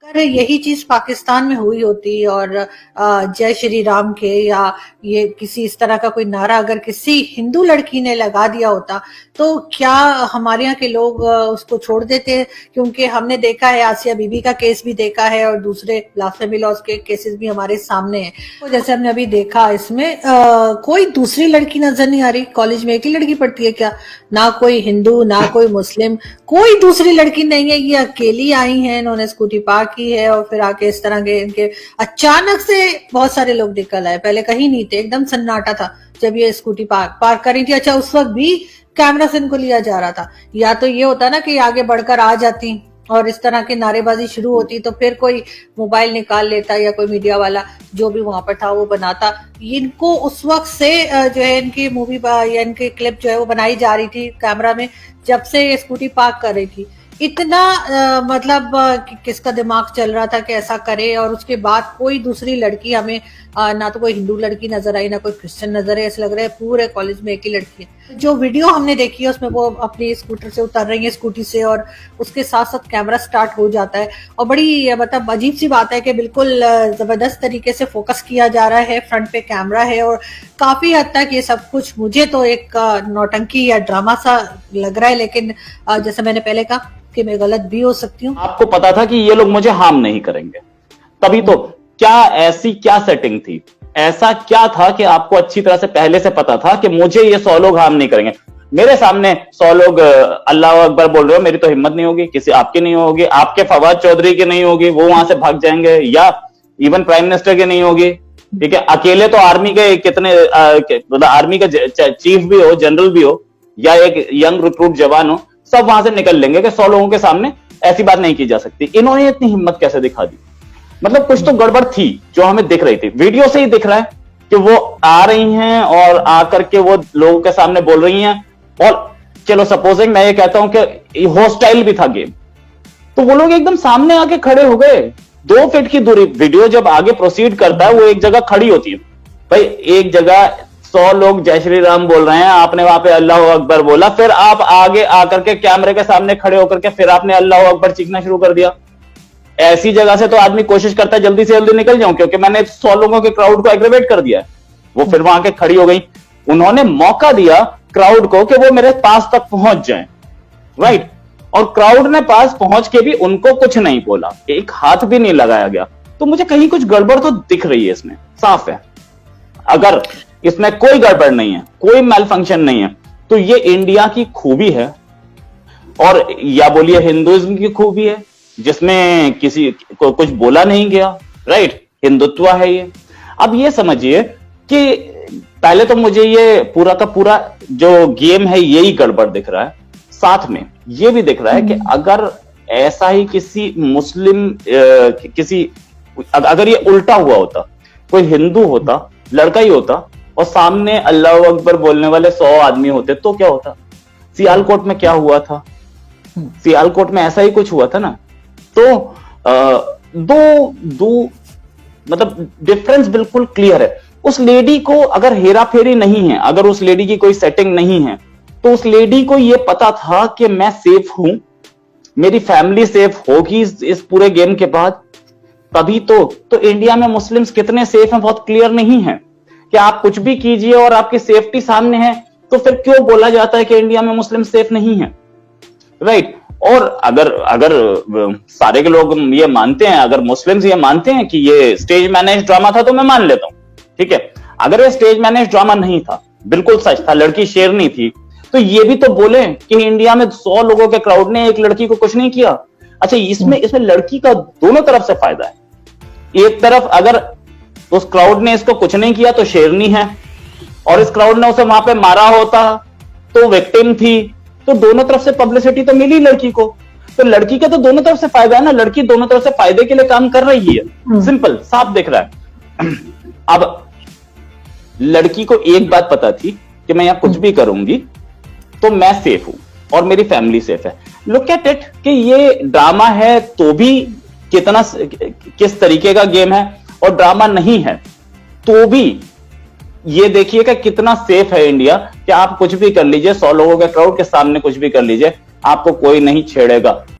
अगर यही चीज पाकिस्तान में हुई होती और जय श्री राम के या ये किसी इस तरह का कोई नारा अगर किसी हिंदू लड़की ने लगा दिया होता तो क्या हमारे यहाँ के लोग उसको छोड़ देते? क्योंकि हमने देखा है, आसिया बीबी का केस भी देखा है और दूसरे ब्लास्फेमी लॉज के केसेस भी हमारे सामने हैं। तो जैसे हमने अभी देखा इसमें कोई दूसरी लड़की नजर नहीं आ रही। कॉलेज में एक ही लड़की पढ़ती है क्या? ना कोई हिंदू ना कोई मुस्लिम, कोई दूसरी लड़की नहीं है। ये अकेली आई हैं, इन्होंने स्कूटी पार्क की है और फिर आके इस तरह के इनके अचानक से बहुत सारे लोग निकल आए। पहले कहीं नहीं थे, एकदम सन्नाटा था जब ये स्कूटी पार्क करी थी। अच्छा, उस वक्त भी कैमरा से इनको लिया जा रहा था। या तो ये होता ना कि आगे बढ़कर आ जाती और इस तरह की नारेबाजी शुरू होती तो फिर कोई मोबाइल निकाल लेता या कोई मीडिया वाला जो भी वहां पर था वो बनाता। इनको उस वक्त से जो है इनकी मूवी या इनकी क्लिप जो है वो बनाई जा रही थी कैमरा में, जब से ये स्कूटी पार्क कर रही थी। इतना मतलब किसका दिमाग चल रहा था कि ऐसा करे। और उसके बाद कोई दूसरी लड़की हमें ना तो कोई हिंदू लड़की नजर आई ना कोई क्रिश्चियन नजर आई। ऐसा लग रहा है पूरे कॉलेज में एक ही लड़की है। जो वीडियो हमने देखी है उसमें वो अपनी स्कूटर से उतर रही है, स्कूटी से, और उसके साथ साथ कैमरा स्टार्ट हो जाता है। और बड़ी मतलब अजीब सी बात है कि बिल्कुल जबरदस्त तरीके से फोकस किया जा रहा है, फ्रंट पे कैमरा है और काफी हद तक ये सब कुछ मुझे तो एक नौटंकी या ड्रामा सा लग रहा है। लेकिन जैसे मैंने पहले कहा कि मैं गलत भी हो सकती हूँ। आपको पता था कि ये लोग मुझे हार्म नहीं करेंगे, तभी तो क्या सेटिंग थी, ऐसा क्या था कि आपको अच्छी तरह से पहले से पता था कि मुझे ये 100 लोग हार्म नहीं करेंगे। मेरे सामने 100 लोग अल्लाह अकबर बोल रहे हो, मेरी तो हिम्मत नहीं होगी, किसी आपकी नहीं होगी, आपके फवाद चौधरी की नहीं होगी, वो वहां से भाग जाएंगे, या इवन प्राइम मिनिस्टर की नहीं होगी। ठीक है, अकेले तो आर्मी के कितने मतलब आर्मी का चीफ भी हो, जनरल भी हो, या एक यंग रिक्रूट जवान हो, सब वहां से निकल लेंगे कि 100 लोगों के सामने ऐसी बात नहीं की जा सकती। इन्होंने इतनी हिम्मत कैसे दिखा दी? मतलब कुछ तो गड़बड़ थी जो हमें दिख रही थी। वीडियो से ही दिख रहा है कि वो आ रही हैं और आकर के वो लोगों के सामने बोल रही हैं। और चलो सपोजिंग मैं ये कहता हूं कि हॉस्टाइल भी था गेम, तो वो लोग एकदम सामने आके खड़े हो गए। 2 फीट की दूरी, वीडियो जब आगे प्रोसीड करता है वो एक जगह खड़ी होती है। भाई एक जगह 100 लोग जय श्री राम बोल रहे हैं, आपने वहां पे अल्लाह अकबर बोला, फिर आप आगे आकर के कैमरे के सामने खड़े होकर के फिर आपने अल्लाह अकबर चीखना शुरू कर दिया। ऐसी जगह से तो आदमी कोशिश करता है जल्दी से जल्दी निकल जाऊं, क्योंकि मैंने 100 लोगों के क्राउड को एग्रीवेट कर दिया है। वो फिर वहां के खड़ी हो गई। उन्होंने मौका दिया क्राउड को कि वो मेरे पास तक पहुंच जाए, राइट। और क्राउड ने पास पहुंच के भी उनको कुछ नहीं बोला, एक हाथ भी नहीं लगाया गया। तो मुझे कहीं कुछ गड़बड़ तो दिख रही है इसमें, साफ है। अगर इसमें कोई गड़बड़ नहीं है, कोई मैल फंक्शन नहीं है, तो ये इंडिया की खूबी है, और या बोलिए हिंदुइज्म की खूबी है, जिसमें किसी को कुछ बोला नहीं गया, राइट। हिंदुत्व है ये। अब ये समझिए कि पहले तो मुझे ये पूरा का पूरा जो गेम है यही गड़बड़ दिख रहा है। साथ में ये भी दिख रहा है कि अगर ऐसा ही किसी मुस्लिम अगर ये उल्टा हुआ होता, कोई हिंदू होता, लड़का ही होता, और सामने अल्लाह अकबर बोलने वाले 100 आदमी होते, तो क्या होता? सियालकोट में क्या हुआ था? सियालकोट में ऐसा ही कुछ हुआ था ना। तो दो मतलब डिफरेंस बिल्कुल क्लियर है। उस लेडी को अगर हेरा फेरी नहीं है, अगर उस लेडी की कोई सेटिंग नहीं है, तो उस लेडी को यह पता था कि मैं सेफ हूं, मेरी फैमिली सेफ होगी इस पूरे गेम के बाद। तभी तो इंडिया में मुस्लिम्स कितने सेफ हैं बहुत क्लियर नहीं है कि आप कुछ भी कीजिए और आपकी सेफ्टी सामने है, तो फिर क्यों बोला जाता है कि इंडिया में मुस्लिम सेफ नहीं है, राइट। और अगर सारे के लोग ये मानते हैं, अगर मुस्लिम्स ये मानते हैं कि ये स्टेज मैनेज ड्रामा था, तो मैं मान लेता हूं, ठीक है। अगर ये स्टेज मैनेज ड्रामा नहीं था, बिल्कुल सच था, लड़की शेरनी थी, तो ये भी तो बोले कि इंडिया में 100 लोगों के क्राउड ने एक लड़की को कुछ नहीं किया। अच्छा, इसमें लड़की का दोनों तरफ से फायदा है। एक तरफ अगर उस क्राउड ने इसको कुछ नहीं किया तो शेरनी है, और इस क्राउड ने उसे वहां पे मारा होता तो विक्टिम थी। तो दोनों तरफ से पब्लिसिटी तो मिली लड़की को, तो लड़की का तो दोनों तरफ से फायदा है ना। लड़की दोनों तरफ से फायदे के लिए काम कर रही है, सिंपल साफ दिख रहा है। अब लड़की को एक बात पता थी कि मैं यहां कुछ भी करूंगी तो मैं सेफ हूं और मेरी फैमिली सेफ है। लुक एट इट कि ये ड्रामा है तो भी किस तरीके का गेम है, और ड्रामा नहीं है तो भी ये देखिए कि कितना सेफ है इंडिया, कि आप कुछ भी कर लीजिए, 100 लोगों के क्राउड के सामने कुछ भी कर लीजिए, आपको कोई नहीं छेड़ेगा।